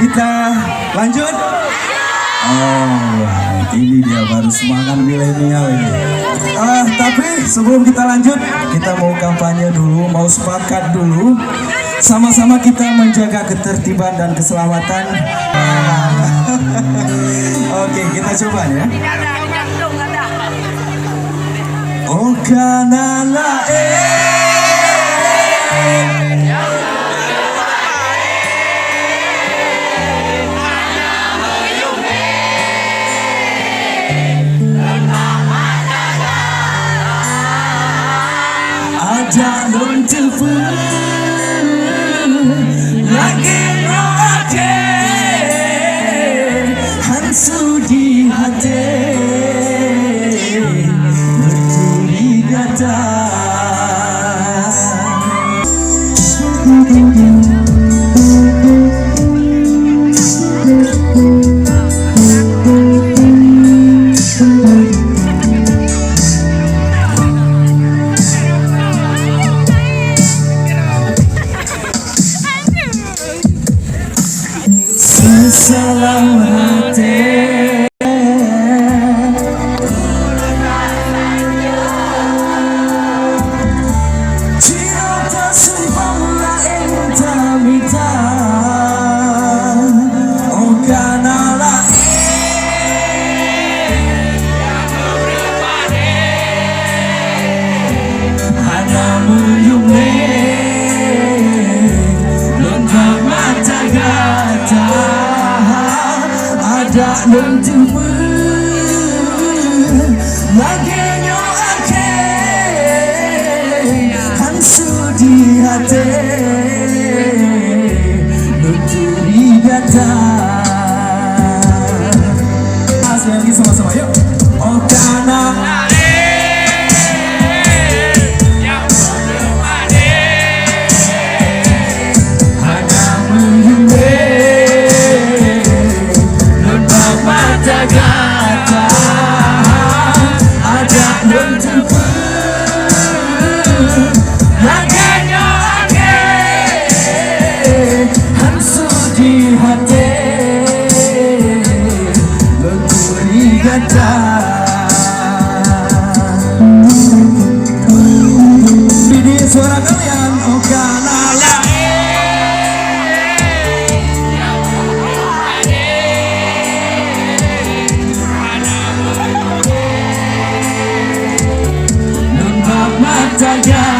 Kita lanjut. Oh, ini dia baru semangat milenial ini. Tapi sebelum kita lanjut, kita mau kampanye dulu, mau sepakat dulu. Sama-sama kita menjaga ketertiban dan keselamatan. Oke, kita coba ya. Oh, kanala Jangan telepon lagi roke hansu di hati bercuriga salam hati cinta sumpah lain tak minta oh kanala hanya menyumle lengkap mata gata ada lentumu lagi nyoake hansu di hati lunturi data lagi sama-sama yuk oh kanala gata ada lentumu laganya ake hansu di hati lenturi gata ini suara kalian oh kanala mata